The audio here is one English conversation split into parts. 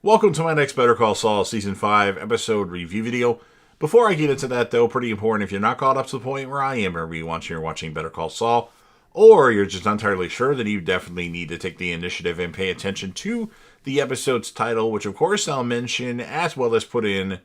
Welcome to my next Better Call Saul Season 5 episode review video. Before I get into that, though, pretty important, if you're not caught up to the point where I am every once you're watching Better Call Saul, or you're just not entirely sure, then you definitely need to take the initiative and pay attention to the episode's title, which of course I'll mention as well as put in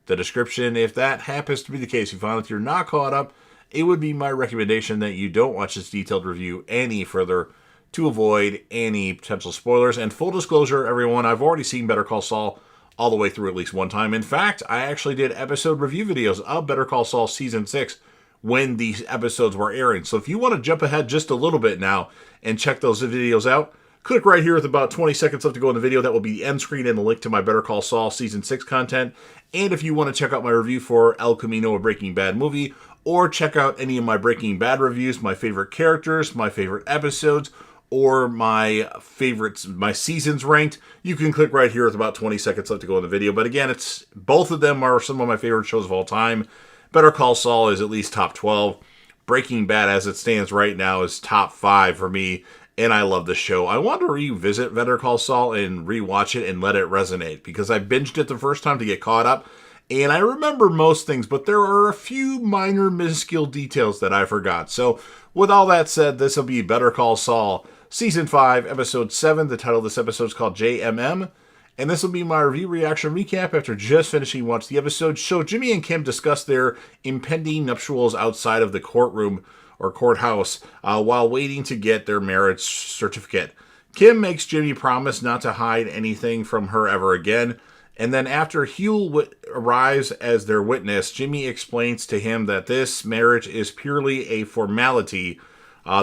the description. If that happens to be the case, you find that you're not caught up, it would be my recommendation that you don't watch this detailed review any further to avoid any potential spoilers. And full disclosure, everyone, I've already seen Better Call Saul all the way through at least one time. In fact, I actually did episode review videos of Better Call Saul Season 6 when these episodes were airing. So if you want to jump ahead just a little bit now and check those videos out, click right here with about 20 seconds left to go in the video. That will be the end screen and the link to my Better Call Saul Season 6 content. And if you want to check out my review for El Camino, a Breaking Bad movie, or check out any of my Breaking Bad reviews, my favorite characters, my favorite episodes, or my favorites, my seasons ranked, you can click right here with about 20 seconds left to go in the video. But again, it's both of them are some of my favorite shows of all time. Better Call Saul is at least top 12. Breaking Bad, as it stands right now, is top 5 for me, and I love the show. I want to revisit Better Call Saul and rewatch it and let it resonate, because I binged it the first time to get caught up, and I remember most things, but there are a few minor minuscule details that I forgot. So with all that said, this will be Better Call Saul Season 5, Episode 7. The title of this episode is called JMM. And this will be my review reaction recap after just finishing watching the episode. So Jimmy and Kim discuss their impending nuptials outside of the courtroom or courthouse while waiting to get their marriage certificate. Kim makes Jimmy promise not to hide anything from her ever again. And then after Huell arrives as their witness, Jimmy explains to him that this marriage is purely a formality.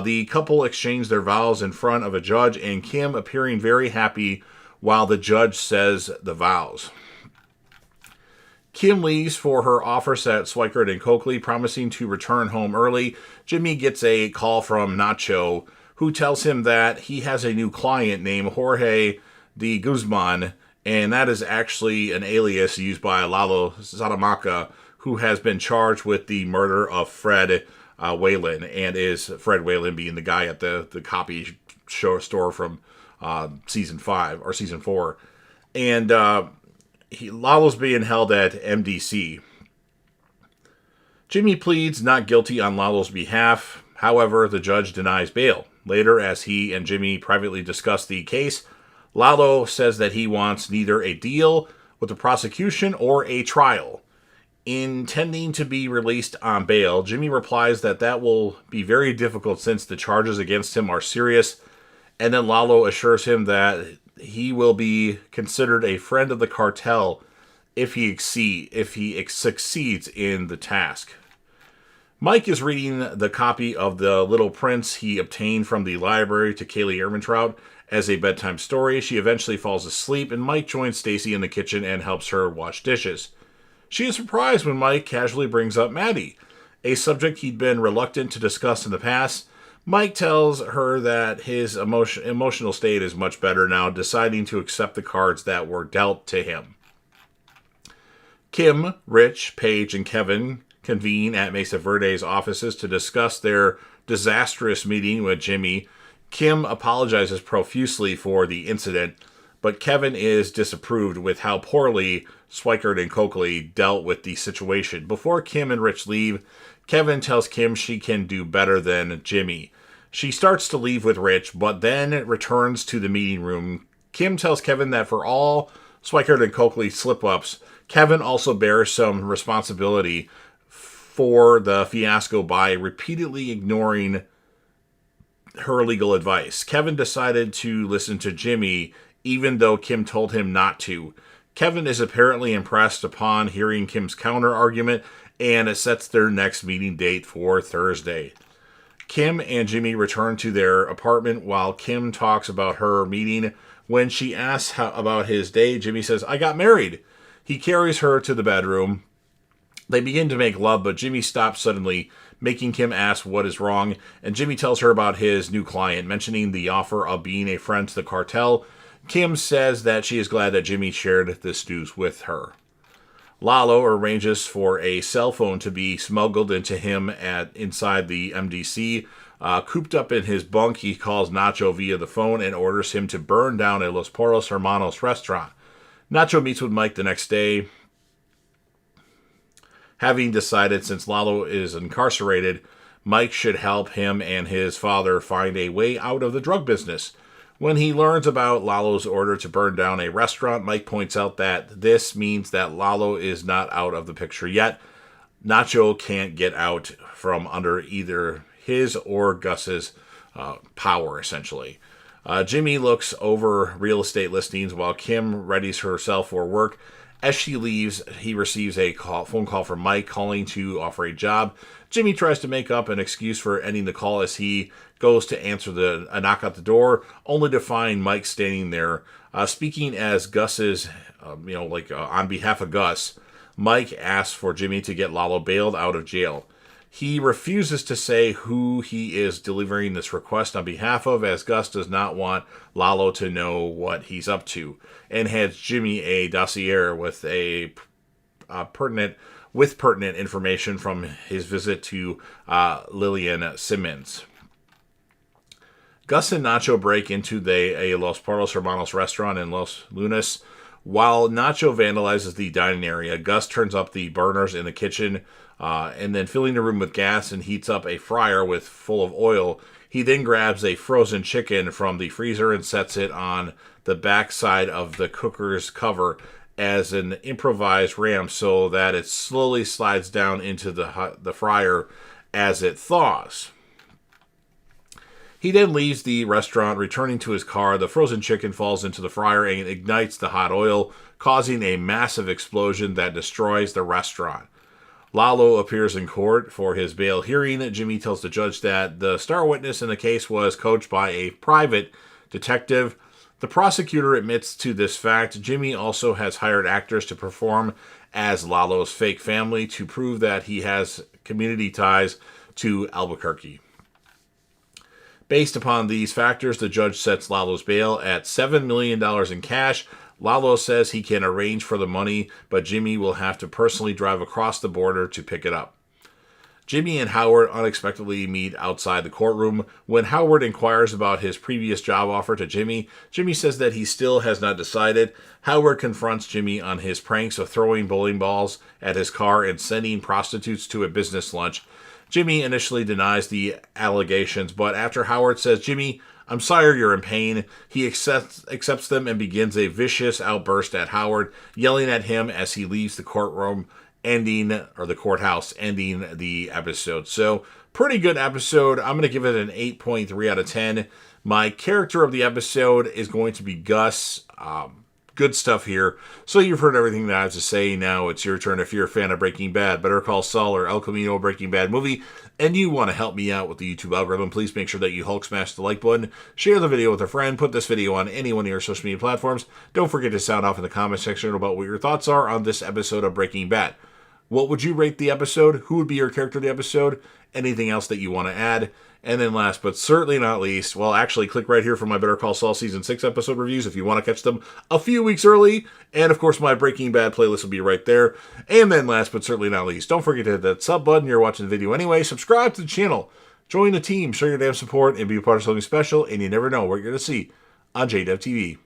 The couple exchange their vows in front of a judge, and Kim appearing very happy while the judge says the vows. Kim leaves for her office at Swikert and Coakley, promising to return home early. Jimmy gets a call from Nacho, who tells him that he has a new client named Jorge de Guzman, and that is actually an alias used by Lalo Salamanca, who has been charged with the murder of Fred Whalen, and is Fred Whalen being the guy at the copy store from season 5 or season 4. And Lalo's being held at MDC. Jimmy pleads not guilty on Lalo's behalf. However, the judge denies bail. Later, as he and Jimmy privately discuss the case, Lalo says that he wants neither a deal with the prosecution or a trial. Intending to be released on bail, Jimmy replies that will be very difficult since the charges against him are serious, and then Lalo assures him that he will be considered a friend of the cartel if he succeeds in the task. Mike is reading the copy of The Little Prince he obtained from the library to Kaylee Ehrmantraut as a bedtime story. She eventually falls asleep, and Mike joins Stacy in the kitchen and helps her wash dishes. She is surprised when Mike casually brings up Maddie, a subject he'd been reluctant to discuss in the past. Mike tells her that his emotional state is much better now, deciding to accept the cards that were dealt to him. Kim, Rich, Paige, and Kevin convene at Mesa Verde's offices to discuss their disastrous meeting with Jimmy. Kim apologizes profusely for the incident, but Kevin is disapproved with how poorly Swikert and Coakley dealt with the situation. Before Kim and Rich leave, Kevin tells Kim she can do better than Jimmy. She starts to leave with Rich, but then returns to the meeting room. Kim tells Kevin that for all Swikert and Coakley's slip-ups, Kevin also bears some responsibility for the fiasco by repeatedly ignoring her legal advice. Kevin decided to listen to Jimmy, even though Kim told him not to. Kevin is apparently impressed upon hearing Kim's counter-argument, and it sets their next meeting date for Thursday. Kim and Jimmy return to their apartment while Kim talks about her meeting. When she asks about his day, Jimmy says, "I got married." He carries her to the bedroom. They begin to make love, but Jimmy stops suddenly, making Kim ask what is wrong, and Jimmy tells her about his new client, mentioning the offer of being a friend to the cartel. Kim says that she is glad that Jimmy shared this news with her. Lalo arranges for a cell phone to be smuggled into him inside the MDC. Cooped up in his bunk, he calls Nacho via the phone and orders him to burn down a Los Porros Hermanos restaurant. Nacho meets with Mike the next day, having decided since Lalo is incarcerated, Mike should help him and his father find a way out of the drug business. When he learns about Lalo's order to burn down a restaurant, Mike points out that this means that Lalo is not out of the picture yet. Nacho can't get out from under either his or Gus's power, essentially. Jimmy looks over real estate listings while Kim readies herself for work. As she leaves, he receives a phone call from Mike calling to offer a job. Jimmy tries to make up an excuse for ending the call as he goes to answer a knock at the door, only to find Mike standing there. Speaking as Gus's, on behalf of Gus, Mike asks for Jimmy to get Lalo bailed out of jail. He refuses to say who he is delivering this request on behalf of, as Gus does not want Lalo to know what he's up to, and hands Jimmy a dossier with pertinent information from his visit to Lillian Simmons. Gus and Nacho break into a Los Portos Hermanos restaurant in Los Lunas. While Nacho vandalizes the dining area, Gus turns up the burners in the kitchen, and then filling the room with gas and heats up a fryer full of oil. He then grabs a frozen chicken from the freezer and sets it on the back side of the cooker's cover as an improvised ramp so that it slowly slides down into the fryer as it thaws. He then leaves the restaurant, returning to his car. The frozen chicken falls into the fryer and ignites the hot oil, causing a massive explosion that destroys the restaurant. Lalo appears in court for his bail hearing. Jimmy tells the judge that the star witness in the case was coached by a private detective. The prosecutor admits to this fact. Jimmy also has hired actors to perform as Lalo's fake family to prove that he has community ties to Albuquerque. Based upon these factors, the judge sets Lalo's bail at $7 million in cash. Lalo says he can arrange for the money, but Jimmy will have to personally drive across the border to pick it up. Jimmy and Howard unexpectedly meet outside the courtroom. When Howard inquires about his previous job offer to Jimmy, Jimmy says that he still has not decided. Howard confronts Jimmy on his pranks of throwing bowling balls at his car and sending prostitutes to a business lunch. Jimmy initially denies the allegations, but after Howard says, "Jimmy, I'm sorry you're in pain," he accepts them and begins a vicious outburst at Howard, yelling at him as he leaves the courtrouse, ending the episode. So, pretty good episode. I'm going to give it an 8.3 out of 10. My character of the episode is going to be Gus. Good stuff here. So you've heard everything that I have to say. Now it's your turn. If you're a fan of Breaking Bad, Better Call Saul, or El Camino Breaking Bad movie, and you want to help me out with the YouTube algorithm, please make sure that you Hulk smash the like button, share the video with a friend, put this video on any one of your social media platforms. Don't forget to sound off in the comment section about what your thoughts are on this episode of Breaking Bad. What would you rate the episode? Who would be your character of the episode? Anything else that you want to add? And then last but certainly not least, well, actually click right here for my Better Call Saul Season 6 episode reviews if you want to catch them a few weeks early. And of course, my Breaking Bad playlist will be right there. And then last but certainly not least, don't forget to hit that sub button. You're watching the video anyway. Subscribe to the channel. Join the team. Show your damn support and be a part of something special. And you never know what you're going to see on JDev TV.